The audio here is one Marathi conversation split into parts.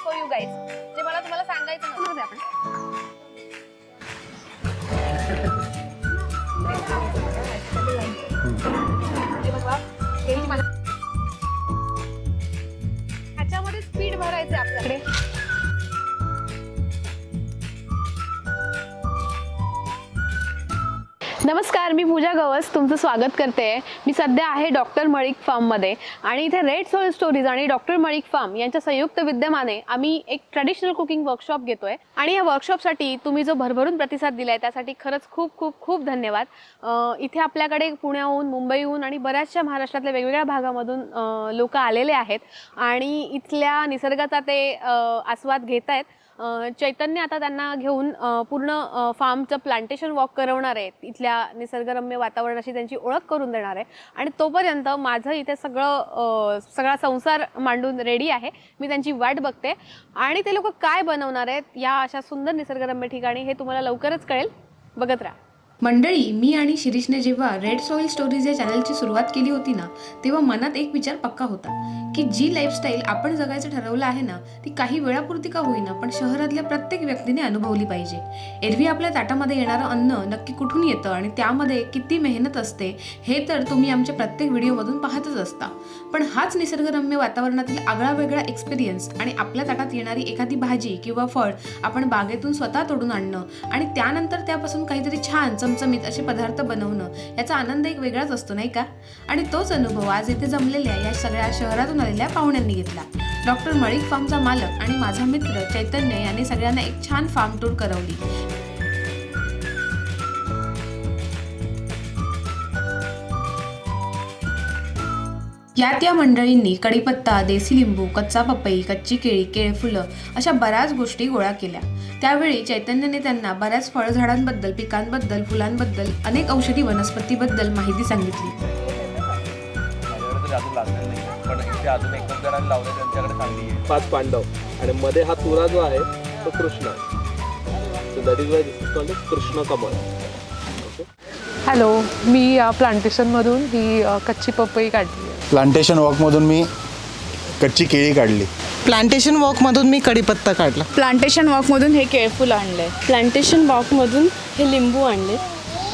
सरप्राईज फॉर यू गाईज, जे मला तुम्हाला सांगायचं नव्हतं. आपण ह्याच्यामध्ये स्पीड भरायचे आपल्याकडे. नमस्कार, मी पूजा गवस तुमचं स्वागत करते. मी सध्या आहे डॉक्टर मळिक फार्ममध्ये आणि इथे रेड सोइल स्टोरीज आणि डॉक्टर मळिक फार्म यांच्या संयुक्त विद्यमाने आम्ही एक ट्रेडिशनल कुकिंग वर्कशॉप घेतोय. आणि या वर्कशॉपसाठी तुम्ही जो भरभरून प्रतिसाद दिलाय त्यासाठी खरंच खूप खूप खूप धन्यवाद. इथे आपल्याकडे पुण्याहून, मुंबईहून आणि बऱ्याचशा महाराष्ट्रातल्या वेगवेगळ्या भागामधून लोक आलेले आहेत आणि इथल्या निसर्गाचा ते आस्वाद घेत आहेत. चैतन्य आता त्यांना घेऊन पूर्ण फार्मचं प्लांटेशन वॉक करवणार आहे. इथल्या निसर्गरम्य वातावरणाशी त्यांची ओळख करून देणार आहे. आणि तोपर्यंत माझं इथे सगळा संसार मांडून रेडी आहे. मी त्यांची वाट बघते आणि ते लोक काय बनवणार आहेत या अशा सुंदर निसर्गरम्य ठिकाणी हे तुम्हाला लवकरच कळेल. बघत राहा. मंडळी, मी आणि शिरीषने जेव्हा रेड सॉइल स्टोरीज या चॅनलची सुरुवात केली होती ना, तेव्हा मनात एक विचार पक्का होता की जी लाईफस्टाईल आपण जगायचं ठरवलं आहे ना, ती काही वेळापुरती का होईना पण शहरातल्या प्रत्येक व्यक्तीने अनुभवली पाहिजे. एरवी आपल्या ताटामध्ये येणारं अन्न नक्की कुठून येतं आणि त्यामध्ये किती मेहनत असते हे तर तुम्ही आमच्या प्रत्येक व्हिडिओमधून पाहतच असता. पण हाच निसर्गरम्य वातावरणातील आगळा वेगळा एक्सपिरियन्स आणि आपल्या ताटात येणारी एखादी भाजी किंवा फळ आपण बागेतून स्वतः तोडून आणणं आणि त्यानंतर त्यापासून काहीतरी छान चमचमीत असे पदार्थ बनवणं, याचा आनंद एक वेगळाच असतो, नाही का? आणि तोच अनुभव आज येथे जमलेल्या या सगळ्या शहरातून आलेल्या पाहुण्यांनी घेतला. डॉक्टर मळिक फार्मचा मालक आणि माझा मित्र चैतन्य यांनी सगळ्यांना एक छान फार्म टूर करवली. या मंडळींनी कढीपत्ता, देसी लिंबू, कच्चा पपई, कच्ची केळी, केळफुलं अशा बऱ्याच गोष्टी गोळा केल्या. त्यावेळी चैतन्यने त्यांना बऱ्याच फळझाडांबद्दल, पिकांबद्दल, फुलांबद्दल, अनेक औषधी वनस्पतीबद्दल माहिती सांगितली. अजून एक जणांनी लावले त्यांच्याकडे चांगली आहे. 5 पांडव आणि मध्ये हा तुरा जो आहे तो Krishna. So that is why this is called Krishna कमळ. हॅलो, मी या प्लांटेशनमधून ही कच्ची पपई काढली आहे. प्लांटेशन वॉकमधून मी कच्ची केळी काढली. प्लांटेशन वॉकमधून मी कढीपत्ता काढला. प्लांटेशन वॉकमधून हे केळफुल आणले. प्लांटेशन वॉकमधून हे लिंबू आणले.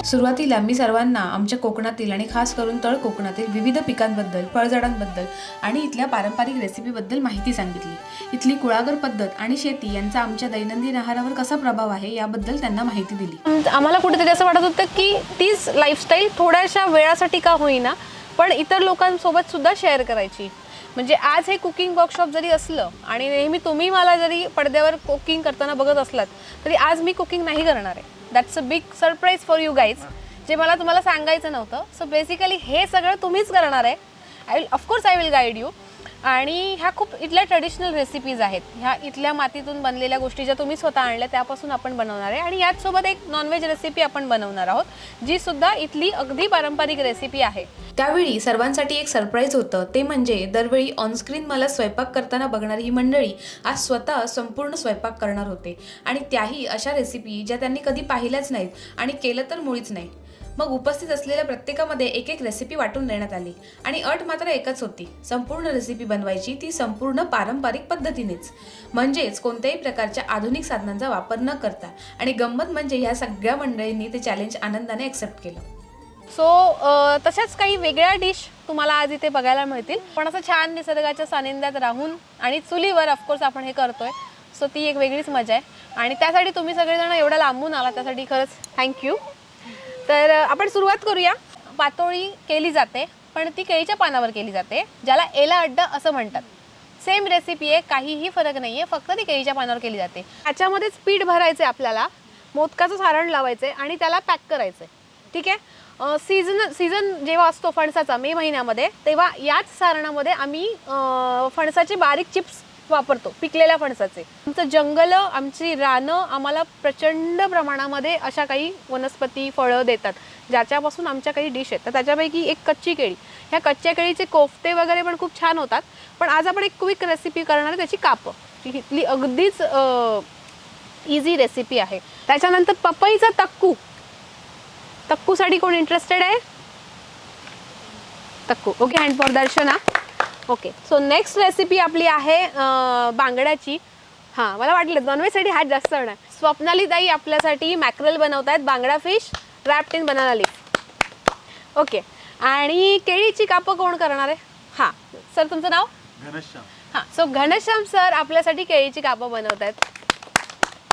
सुरुवातीला मी सर्वांना आमच्या कोकणातील आणि खास करून तळ कोकणातील विविध पिकांबद्दल, फळझाडांबद्दल आणि इथल्या पारंपरिक रेसिपीबद्दल माहिती सांगितली. इथली कुळागर पद्धत आणि शेती यांचा आमच्या दैनंदिन आहारावर कसा प्रभाव आहे याबद्दल त्यांना माहिती दिली. आम्हाला कुठेतरी असं वाटत होतं की तीच लाईफस्टाईल थोड्याशा वेळासाठी का होईना पण इतर लोकांसोबत सुद्धा शेअर करायची. म्हणजे आज हे कुकिंग वर्कशॉप जरी असलं आणि नेहमी तुम्ही मला जरी पडद्यावर कुकिंग करताना बघत असलात तरी आज मी कुकिंग नाही करणार आहे. That's a big surprise for you guys, जे मला तुम्हाला सांगायचं नव्हतं. सो बेसिकली हे सगळं तुम्हीच करणार आहे. Of course I will guide you. आणि ह्या खूप इथल्या ट्रेडिशनल रेसिपीज आहेत. ह्या इथल्या मातीतून बनलेल्या गोष्टी ज्या तुम्ही स्वतः आणल्या त्यापासून आपण बनवणार आहे. आणि याचसोबत एक नॉनव्हेज रेसिपी आपण बनवणार आहोत, जी सुद्धा इथली अगदी पारंपरिक रेसिपी आहे. त्यावेळी सर्वांसाठी एक सरप्राईज होतं, ते म्हणजे दरवेळी ऑनस्क्रीन मला स्वयंपाक करताना बघणारी ही मंडळी आज स्वतः संपूर्ण स्वयंपाक करणार होते. आणि त्याही अशा रेसिपी ज्या त्यांनी कधी पाहिल्याच नाहीत आणि केलं तर मुळीच नाही. मग उपस्थित असलेल्या प्रत्येकामध्ये एक एक रेसिपी वाटून देण्यात आली आणि अट मात्र एकच होती, संपूर्ण रेसिपी बनवायची ती संपूर्ण पारंपरिक पद्धतीनेच, म्हणजेच कोणत्याही प्रकारच्या आधुनिक साधनांचा वापर न करता. आणि गंमत म्हणजे ह्या सगळ्या मंडळींनी ते चॅलेंज आनंदाने ॲक्सेप्ट केलं. सो तशाच काही वेगळ्या डिश तुम्हाला आज इथे बघायला मिळतील. पण असं छान निसर्गाच्या सानिध्यात राहून आणि चुलीवर ऑफकोर्स आपण हे करतोय. सो ती एक वेगळीच मजा आहे आणि त्यासाठी तुम्ही सगळेजण एवढ्या लांबून आला त्यासाठी खरंच थँक्यू. तर आपण सुरुवात करूया. पातोळी केली जाते पण ती केळीच्या पानावर केली जाते, ज्याला एला अड्डा असं म्हणतात. सेम रेसिपी आहे, काहीही फरक नाही आहे, फक्त ती केळीच्या पानावर केली जाते. त्याच्यामध्येच पीठ भरायचं आहे आपल्याला, मोदकाचं सारण लावायचं आहे आणि त्याला पॅक करायचं आहे. ठीक आहे. सीझन जेव्हा असतो फणसाचा मे महिन्यामध्ये, तेव्हा याच सारणामध्ये आम्ही फणसाचे बारीक चिप्स वापरतो, पिकलेल्या फणसाचे. आमचं जंगल, आमची रानं आम्हाला प्रचंड प्रमाणामध्ये अशा काही वनस्पती, फळं देतात ज्याच्यापासून आमच्या काही डिश आहेत. तर त्याच्यापैकी एक कच्ची केळी. ह्या कच्च्या केळीचे कोफ्ते वगैरे पण खूप छान होतात. पण आज आपण एक क्विक रेसिपी करणार आहे, त्याची कापं. इथली अगदीच इझी रेसिपी आहे. त्याच्यानंतर पपईचा तक्कू. तक्कूसाठी कोण इंटरेस्टेड आहे? Takku. Okay, hand for Darshana. Okay, so next recipe आपली आहे बांगड्याची. हां मला वाटलं नॉनव्हेजसाठी हात जास्त होणार. स्वप्नाली ताई आपल्यासाठी मॅक्रल बनवत आहेत, बांगडा fish wrapped in banana leaf. Okay. आणि केळीची कापं कोण करणार आहे? हां सर तुमचं नाव? घनश्याम. हां सो घनश्याम सर आपल्यासाठी केळीची कापं बनवत आहेत.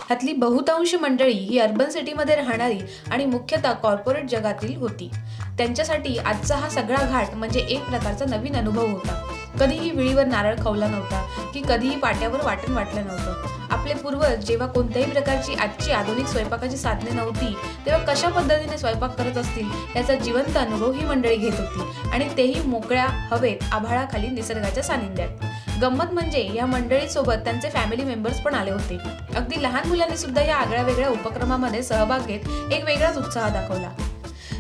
ह्यातली बहुतांश मंडळी ही अर्बन सिटीमध्ये राहणारी आणि मुख्यतः कॉर्पोरेट जगातील होती. त्यांच्यासाठी आजचा हा सगळा घाट म्हणजे एक प्रकारचा नवीन अनुभव होता. कधीही विळीवर नारळ खवला नव्हता की कधीही पाट्यावर वाटण वाटलं नव्हतं. आपले पूर्वज जेव्हा कोणत्याही प्रकारची आजची आधुनिक स्वयंपाकाची साधने नव्हती तेव्हा कशा पद्धतीने स्वयंपाक करत असतील याचा जिवंत अनुभव ही मंडळी घेत होती आणि तेही मोकळ्या हवेत आभाळाखाली निसर्गाच्या सानिध्यात. गंमत म्हणजे या मंडळीसोबत त्यांचे फॅमिली मेंबर्स पण आले होते. अगदी लहान मुलांनी सुद्धा या आगळ्या वेगळ्या उपक्रमामध्ये सहभाग घेत एक वेगळाच उत्साह दाखवला.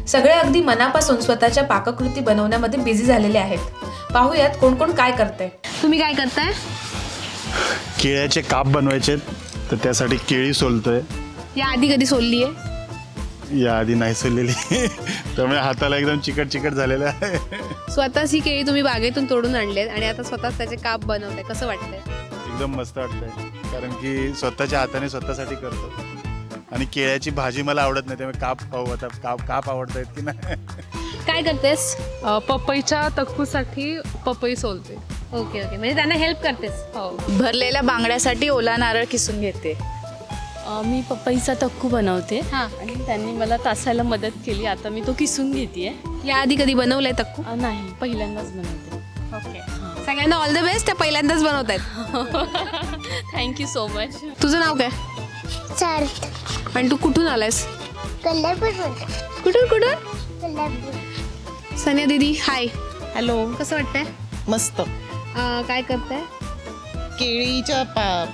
सगळे अगदी मनापासून स्वतःच्या पाककृती बनवण्यामध्ये बिझी झालेले आहेत. पाहूयात कोण कोण काय करतंय. तुम्ही काय करताय? केळ्याचे काप बनवायचे तर त्यासाठी केळी सोलतोय. या आधी कधी सोलली आहे? याआधी नाही सोललेली त्यामुळे हाताला एकदम चिकट चिकट झालेलं आहे. स्वतःच ही केळी तुम्ही बागेतून तोडून आणलेत आणि आता स्वतःच त्याचे काप बनवताय, कसं वाटतंय? एकदम मस्त वाटतंय कारण की स्वतःच्या हाताने स्वतःसाठी करतो. आणि केळ्याची भाजी मला आवडत नाही त्यामुळे काप आवडत आहेत की नाही. काय करतेस? पपईच्या तक्कूसाठी पपई सोलते. ओके ओके, म्हणजे त्यांना हेल्प करतेस. हो. भरलेल्या बांगड्यासाठी ओला नारळ किसून घेते. मी पपईचा तक्कू बनवते हां. आणि त्यांनी मला तासायला मदत केली. आता मी तो किसून घेते. या आधी कधी बनवलंय तक्कू? नाही, पहिल्यांदाच बनवते. ओके. सगळ्यांना ऑल द बेस्ट. त्या पहिल्यांदाच बनवत आहेत. Thank you so much. तुझं नाव काय? चार आणि तू कुठून आलायस? कल्लापूर कुठून कुठून? कल्लापूर. सन्या दीदी हाय. हॅलो. कसं वाटतंय? मस्त. काय करताय? केळीच्या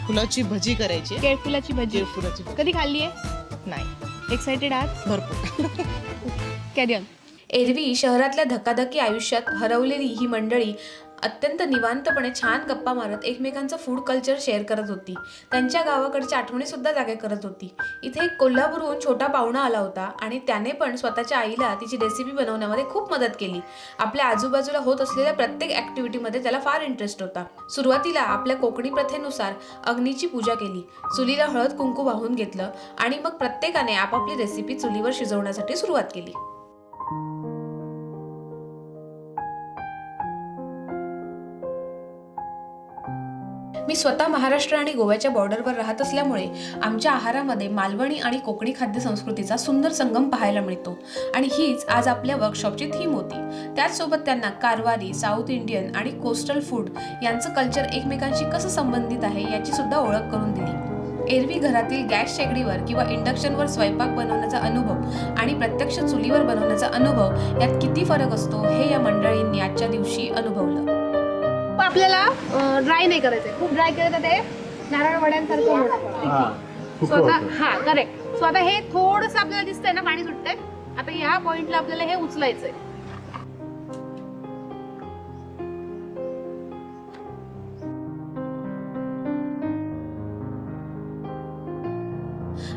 फुलाची भजी करायची. केळफुलाची भजी. फुलाची कधी खाल्ली आहे? नाही. एक्साइटेड आहात? भरपूर. Carry on. एरवी शहरातल्या धकाधकी आयुष्यात हरवलेली ही मंडळी अत्यंत निवांतपणे छान गप्पा मारत एकमेकांचं फूड कल्चर शेअर करत होती. त्यांच्या गावाकडच्या आठवणी सुद्धा जागे करत होती. इथे एक कोल्हापूरहून छोटा पाहुणा आला होता आणि त्याने पण स्वतःच्या आईला तिची रेसिपी बनवण्यामध्ये खूप मदत केली. आपल्या आजूबाजूला होत असलेल्या प्रत्येक ॲक्टिव्हिटीमध्ये त्याला फार इंटरेस्ट होता. सुरुवातीला आपल्या कोकणी प्रथेनुसार अग्नीची पूजा केली, चुलीला हळद कुंकू वाहून घेतलं आणि मग प्रत्येकाने आपापली रेसिपी चुलीवर शिजवण्यासाठी सुरुवात केली. मी स्वतः महाराष्ट्र आणि गोव्याच्या बॉर्डरवर राहत असल्यामुळे आमच्या आहारामध्ये मालवणी आणि कोकणी खाद्य संस्कृतीचा सुंदर संगम पाहायला मिळतो आणि हीच आज आपल्या वर्कशॉपची थीम होती. त्याचसोबत त्यांना कारवारी, साऊथ इंडियन आणि कोस्टल फूड यांचं कल्चर एकमेकांशी कसं संबंधित आहे याची सुद्धा ओळख करून दिली. एरवी घरातील गॅस शेगडीवर किंवा इंडक्शनवर स्वयंपाक बनवण्याचा अनुभव आणि प्रत्यक्ष चुलीवर बनवण्याचा अनुभव यात किती फरक असतो हे या मंडळींनी आजच्या दिवशी अनुभवलं. आपल्याला ड्राय नाही करायचंय. खूप ड्राय केलं तर ते नारळ वड्यांसारखं होतं. स्वतः हा करेक्ट. सो आता हे थोडंसं आपल्याला दिसतंय ना पाणी सुटतंय. आता ह्या पॉइंटला आपल्याला हे उचलायचंय.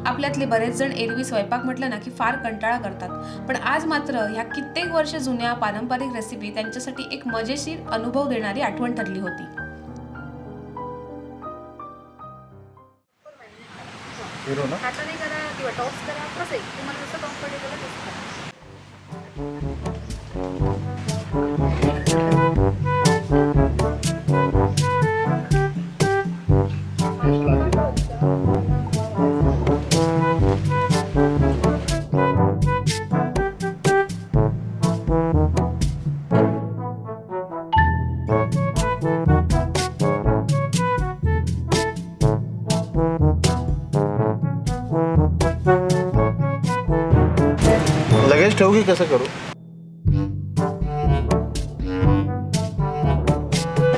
आपल्यातले बरेच जण एरवी स्वयंपाक म्हटलं ना की फार कंटाळा करतात, पण आज मात्र ह्या कित्येक वर्ष जुन्या पारंपरिक रेसिपी त्यांच्यासाठी एक मजेशीर अनुभव देणारी आठवण ठरली होती. हाताने करा किंवा टॉस करा, कसंही तुम्हाला जसं कम्फर्टेबल आहे तसं करा. लगेच ठेवू की कसं करू?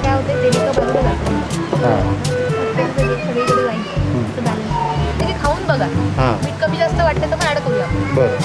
काय होते ते बाजूला जातं. सगळीकडे जाईल ते खाऊन बघा. मीठ कमी जास्त वाटतं तर मग ऍड करूया. बरं.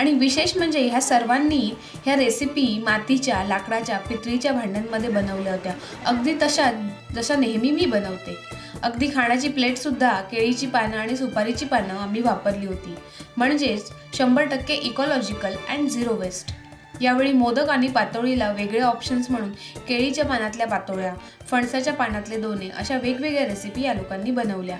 आणि विशेष म्हणजे ह्या सर्वांनी ह्या रेसिपी मातीच्या, लाकडाच्या, पितळीच्या भांड्यांमध्ये बनवल्या होत्या, अगदी तशा जशा नेहमी मी बनवते. अगदी खाण्याची प्लेटसुद्धा केळीची पानं आणि सुपारीची पानं आम्ही वापरली होती, म्हणजेच 100% इकॉलॉजिकल अँड झिरो वेस्ट. यावेळी मोदक आणि पातोळीला वेगळे ऑप्शन्स म्हणून केळीच्या पानातल्या पातोळ्या, फणसाच्या पानातले दोने अशा वेगवेगळ्या रेसिपी या लोकांनी बनवल्या.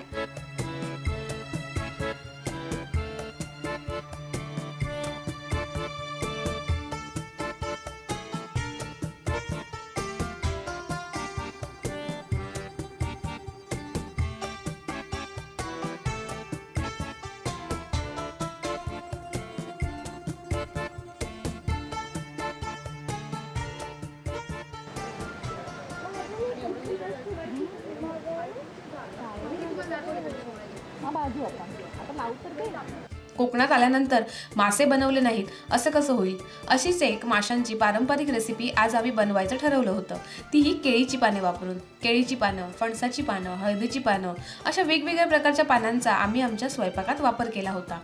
कोकणात आल्यानंतर मासे बनवले नाहीत असं कसं होईल? अशीच एक माशांची पारंपरिक रेसिपी आज आम्ही बनवायचं ठरवलं होतं, तीही केळीची पाने वापरून. केळीची पानं, फणसाची पानं, हळदीची पानं अशा वेगवेगळ्या प्रकारच्या पानांचा आम्ही आमच्या स्वयंपाकात वापर केला होता.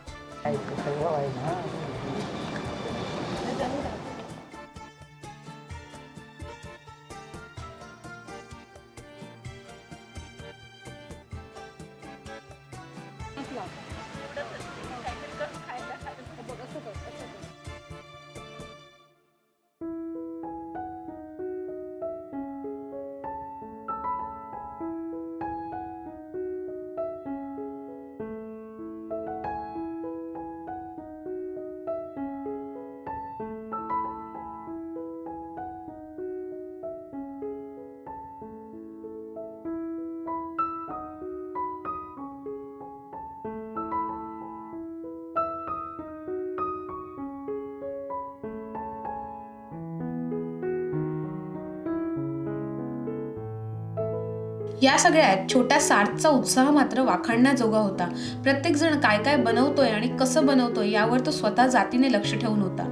या सगळ्यात छोट्या सार्थचा उत्साह मात्र वाखाणण्याजोगा होता. प्रत्येक जण काय काय बनवतोय आणि कसं बनवतोय यावर तो स्वतः जातीने लक्ष ठेवून होता.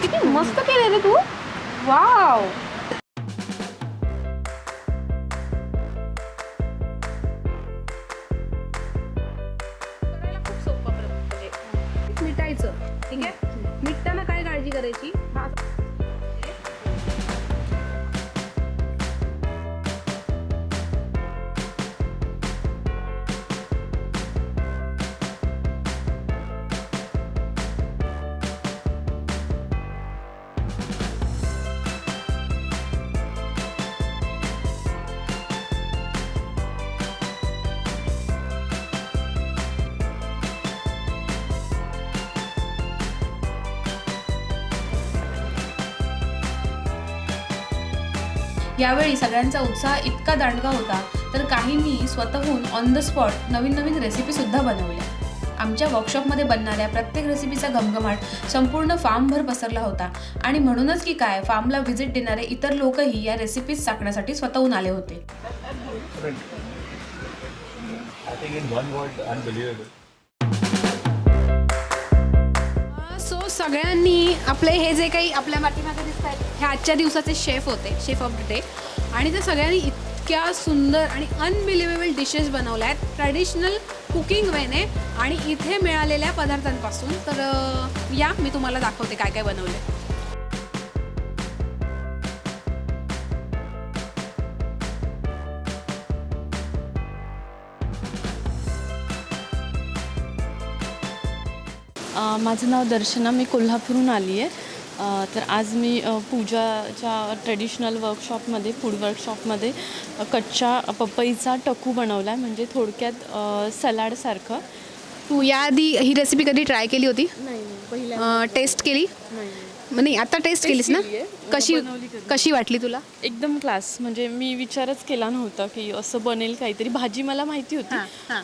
किती मस्त केले रे तू. वाव. खूप सोपं म्हणजे मिठायचं. ठीक आहे, मिठताना काय काळजी करायची? यावेळी सगळ्यांचा उत्साह इतका दांडगा होता तर काहींनी स्वतःहून on the spot Naveen Naveen recipe सुद्धा बनवल्या. आमच्या वर्कशॉपमध्ये बनणाऱ्या प्रत्येक रेसिपीचा घमघमाट संपूर्ण फार्मभर पसरला होता आणि म्हणूनच की काय, फार्मला व्हिजिट देणारे इतर लोकही या रेसिपीज चाखण्यासाठी स्वतःहून आले होते. सो सगळ्यांनी आपले हे जे काही आपल्या पाठीमागे दिसत आहेत हे आजच्या दिवसाचे शेफ होते, शेफ ऑफ द डे. आणि ते सगळ्यांनी इतक्या सुंदर आणि अनबिलिव्हेबल डिशेस बनवल्या आहेत ट्रॅडिशनल कुकिंग वेने आणि इथे मिळालेल्या पदार्थांपासून. तर या मी तुम्हाला दाखवते काय काय बनवले. माझं नाव दर्शना, मी कोल्हापूरहून आली आहे. तर आज मी पूजाच्या ट्रेडिशनल वर्कशॉपमध्ये, फूड वर्कशॉपमध्ये कच्च्या पपईचा टकू बनवला आहे, म्हणजे थोडक्यात सलाडसारखं. तू याआधी ही रेसिपी कधी ट्राय केली होती? नाही, पहिल्या टेस्ट केली? नाही. नाही, आता टेस्ट केलीस ना? कशी वाटली तुला? एकदम क्लास. म्हणजे मी विचारच केला नव्हता की असं बनेल काहीतरी. भाजी मला माहिती होती,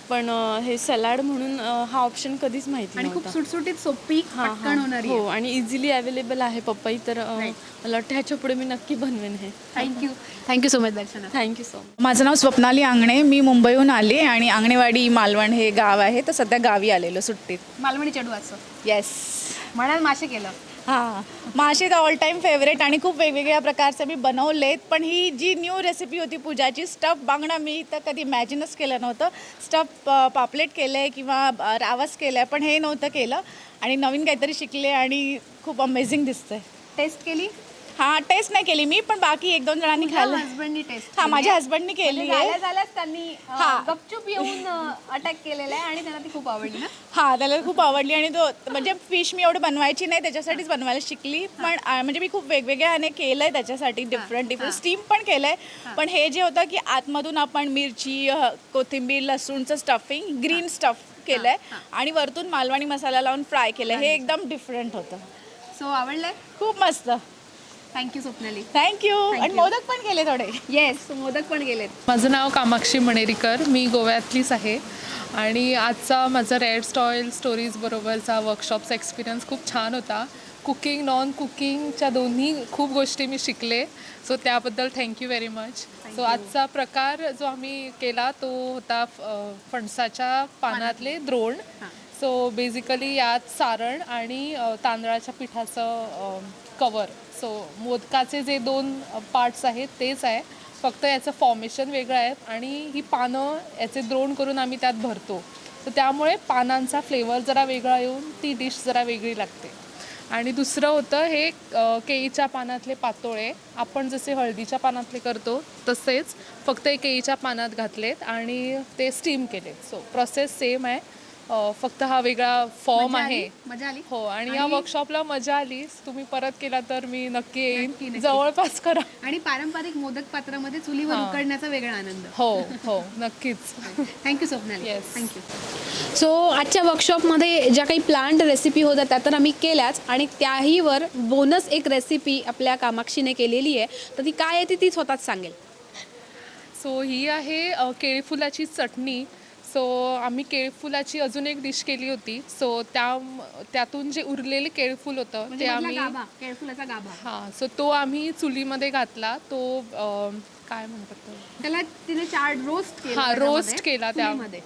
पण हे सलाड म्हणून हा ऑप्शन कधीच माहिती आणि खूप सुटसुटीत, सोपी, पटकन होणारी. हो, आणि इझिली अवेलेबल आहे पपई. तर मला वाटतं ह्याच्या पुढे मी नक्की बनवेन हे. Thank you so much Darshana. Thank you so much. माझं नाव स्वप्नाली आंगणे, मी मुंबईहून आले आणि आंगणेवाडी मालवण हे गाव आहे, तर सध्या गावी आलेलो सुट्टीत. मालवणी चढू असं येस. म्हणाल मासे केलं. हां, मासे तर ऑल टाईम फेवरेट आणि खूप वेगवेगळ्या प्रकारचे मी बनवलेत. पण ही जी न्यू रेसिपी होती पूजाची, स्टफ बांगडा, मी तर कधी इमॅजिनच केलं नव्हतं. स्टफ पापलेट केलं आहे किंवा रावस केलं आहे, पण हे नव्हतं केलं आणि नवीन काहीतरी शिकले आणि खूप अमेझिंग दिसतंय. टेस्ट केली? हां, टेस्ट नाही केली मी, पण बाकी 1-2 जणांनी खाल्लं. हस्बंडनी टेस्ट हां, माझ्या हस्बंडनी केली आहे. झाल्याच त्यांनी हां. गपचूप येऊन अटॅक केलेला आहे आणि त्यांना ती खूप आवडली ना. हां, त्याला खूप आवडली आणि तो म्हणजे फिश मी एवढं बनवायची नाही, त्याच्यासाठीच बनवायला शिकली. पण म्हणजे मी खूप वेगवेगळ्याने केलं आहे त्याच्यासाठी, डिफरंट स्टीम पण केलं आहे. पण हे जे होतं की आतमधून आपण मिरची, कोथिंबीर, लसूणचं स्टफिंग, ग्रीन स्टफ केलं आहे आणि वरतून मालवणी मसाला लावून फ्राय केलं आहे. हे एकदम डिफरंट होतं. सो आवडलंय? खूप मस्त. थँक्यू स्वप्नाली. थँक्यू. आणि मोदक पण केले थोडे. येस, मोदक पण गेलेत. माझं नाव कामाक्षी मणेरीकर, मी गोव्यातलीच आहे आणि आजचा माझा रेड सॉईल स्टोरीज बरोबरचा वर्कशॉपचा एक्सपिरियन्स खूप छान होता. कुकिंग, नॉन कुकिंगच्या दोन्ही खूप गोष्टी मी शिकले, सो त्याबद्दल थँक्यू व्हेरी मच. सो आजचा प्रकार जो आम्ही केला तो होता फणसाच्या पानातले द्रोण. सो बेसिकली यात सारण आणि तांदळाच्या पिठाचं कवर. सो मोदकाचे जे 2 पार्ट्स आहेत तेच आहे, फक्त याचं फॉर्मेशन वेगळं आहे आणि ही पानं याचे द्रोण करून आम्ही त्यात भरतो. तर त्यामुळे पानांचा फ्लेवर जरा वेगळा येऊन ती डिश जरा वेगळी लागते. आणि दुसरं होतं हे केळीच्या पानातले पातोळे. आपण जसे हळदीच्या पानातले करतो तसेच फक्त हे केळीच्या पानात घातलेत आणि ते स्टीम केलेत. सो प्रोसेस सेम आहे, फक्त हा वेगळा फॉर्म आहे. मजा आली? हो, आणि या वर्कशॉपला मजा आली. तुम्ही परत केला तर मी नक्की येईन. जवळपास करा. आणि पारंपरिक मोदक पात्रामध्ये चुलीवर उकडण्याचा वेगळा आनंद. हो हो, नक्कीच. Thank you Swapnali. Yes. Thank you. So आजच्या वर्कशॉपमध्ये ज्या काही प्लांट रेसिपी होत्या त्या तर आम्ही केल्याच आणि त्याहीवर बोनस एक रेसिपी आपल्या कामाक्षीने केलेली आहे. तर ती काय आहे ती स्वतःच सांगेल. सो ही आहे केळीफुलाची चटणी. सो आम्ही केळीफुलाची अजून एक डिश केली होती. सो त्यातून जे उरलेले केळीफूल होतं ते आम्ही केळफुलाचा गाभा. हां, सो तो आम्ही चुलीमध्ये घातला. तो काय म्हणतात त्याला तिने 4 रोस्ट केला. हां, रोस्ट केला त्यामध्ये.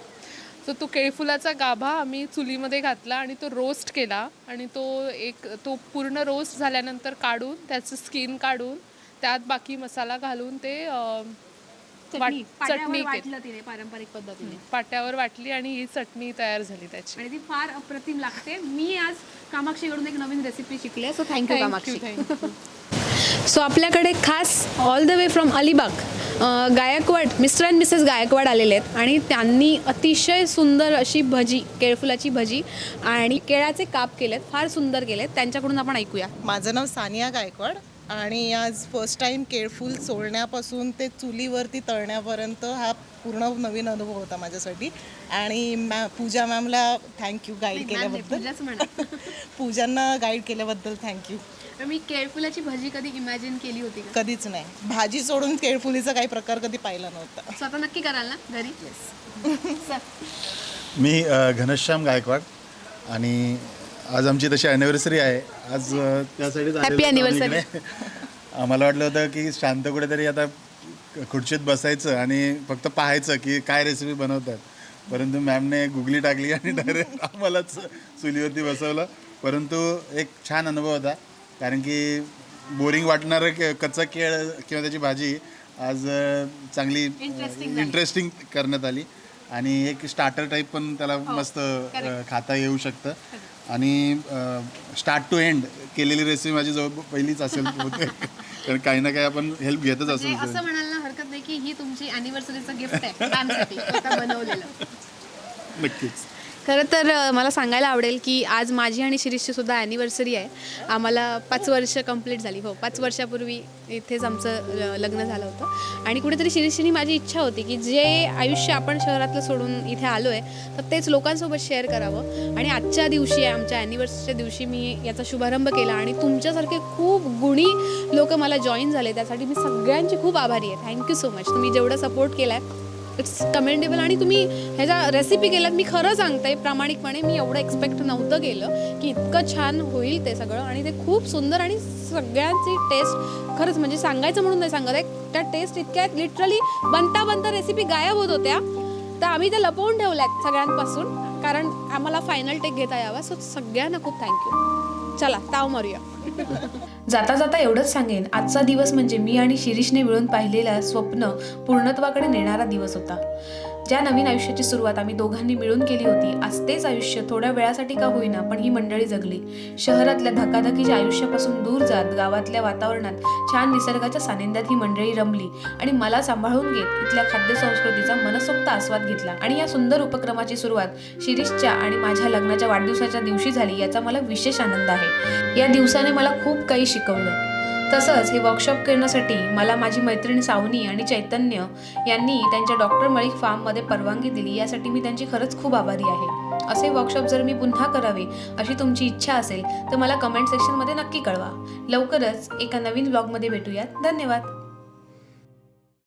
सो तो केळीफुलाचा गाभा आम्ही चुलीमध्ये घातला आणि तो रोस्ट केला आणि तो पूर्ण रोस्ट झाल्यानंतर काढून त्याचं स्किन काढून त्यात बाकी मसाला घालून ते चटणी वाटलं तिने पारंपरिक पद्धतीने. पाट्यावर वाटली आणि ही चटणी तयार झाली त्याची. आणि ती फार अप्रतिम लागते. मी आज कामाक्षीकडून एक नवीन रेसिपी शिकले. So thank you Kamakshi. सो आपल्याकडे खास all the way from Alibag Gaikwad, mister and Mrs Gaikwad आलेले आहेत आणि त्यांनी अतिशय सुंदर अशी भजी, केळफुलाची भजी आणि केळाचे काप केलेत, फार सुंदर केलेत. त्यांच्याकडून आपण ऐकूया. माझं नाव सानिया गायकवाड आणि आज फर्स्ट टाईम केळफूल सोलण्यापासून ते चुलीवरती तळण्यापर्यंत हा पूर्ण नवीन अनुभव होता माझ्यासाठी. आणि पूजा मॅमला थँक्यू गाईड केल्याबद्दल. पूजांना गाईड केल्याबद्दल थँक्यू. मी केळफुलाची भजी कधी इमॅजिन केली होती का? कधीच नाही. भाजी सोडून केळफुलीचा काही प्रकार कधी पाहिला नव्हता. स्वतः नक्की कराल ना घरी? मी घनश्याम गायकवाड आणि आज आमची तशी ॲनिव्हर्सरी आहे. आज त्यासाठीच Happy anniversary. आम्हाला वाटलं होतं की शांत कुठेतरी आता खुर्चीत बसायचं आणि फक्त पाहायचं की काय रेसिपी बनवतात. परंतु मॅमने गुगली टाकली आणि डायरेक्ट आम्हालाच चुलीवरती बसवलं. परंतु एक छान अनुभव होता, कारण की बोरिंग वाटणारं कच्चा केळ किंवा त्याची भाजी आज चांगली इंटरेस्टिंग करण्यात आली आणि एक स्टार्टर टाईप पण त्याला मस्त खाता येऊ शकतं. आणि स्टार्ट टू एंड केलेली रेसिपी माझी जवळ पहिलीच असेल होते, कारण काही ना काही आपण हेल्प घेतच असतो. असं म्हणायला हरकत नाही की ही तुमची अॅनिव्हर्सरीचं गिफ्ट आहे मॅमसाठी बनवलेलं. नक्कीच. खरं तर मला सांगायला आवडेल की आज माझी आणि शिरीषची सुद्धा ॲनिव्हर्सरी आहे. आम्हाला 5 वर्ष कंप्लीट झाली. हो, 5 वर्षापूर्वी इथेच आमचं लग्न झालं होतं आणि कुठेतरी शिरीषनी माझी इच्छा होती की जे आयुष्य आपण शहरातलं सोडून इथे आलो आहे तर तेच लोकांसोबत शेअर करावं. आणि आजच्या दिवशी, आमच्या ॲनिव्हर्सरीच्या दिवशी मी याचा शुभारंभ केला आणि तुमच्यासारखे खूप गुणी लोक मला जॉईन झाले. त्यासाठी मी सगळ्यांची खूप आभारी आहे. Thank you so much. तुम्ही जेवढा सपोर्ट केला आहे इट्स कमेंडेबल. आणि तुम्ही ह्याच्या रेसिपी केल्यात, मी खरं सांगते प्रामाणिकपणे, मी एवढं एक्सपेक्ट नव्हतं केलं की इतकं छान होईल ते सगळं. आणि ते खूप सुंदर आणि सगळ्यांची टेस्ट खरंच म्हणजे सांगायचं म्हणून नाही सांगत आहे, त्या टेस्ट इतक्या लिटरली बनता रेसिपी गायब होत होत्या तर आम्ही त्या लपवून ठेवल्यात सगळ्यांपासून, कारण आम्हाला फायनल टेक घेता यावा. सो सगळ्यांना खूप थँक्यू. चला ताव मारूया. जाता जाता एवढंच सांगेन, आजचा दिवस म्हणजे मी आणि शिरीषने मिळून पाहिलेलं स्वप्न पूर्णत्वाकडे नेणारा दिवस होता. ज्या नवीन आयुष्याची सुरुवात आम्ही दोघांनी मिळून केली होती, आज तेच आयुष्य थोड्या वेळासाठी का होईना पण ही मंडळी जगली. शहरातल्या धकाधकीच्या आयुष्यापासून दूर जात गावातल्या वातावरणात छान निसर्गाच्या सानिध्यात ही मंडळी रमली आणि मला सांभाळून घेत इथल्या खाद्यसंस्कृतीचा मनसोक्त आस्वाद घेतला. आणि या सुंदर उपक्रमाची सुरुवात शिरीषच्या आणि माझ्या लग्नाच्या वाढदिवसाच्या दिवशी झाली, याचा मला विशेष आनंद आहे. या दिवसाने मला खूप काही शिकवलं. तसंच हे वर्कशॉप करण्यासाठी मला माझी मैत्रीण सावनी आणि चैतन्य यांनी त्यांच्या डॉक्टर मलिक फार्ममध्ये परवानगी दिली, यासाठी मी त्यांची खरंच खूप आभारी आहे. असे वर्कशॉप जर मी पुन्हा करावे अशी तुमची इच्छा असेल तर मला कमेंट सेक्शनमध्ये नक्की कळवा. लवकरच एका नवीन व्लॉगमध्ये भेटूयात. धन्यवाद.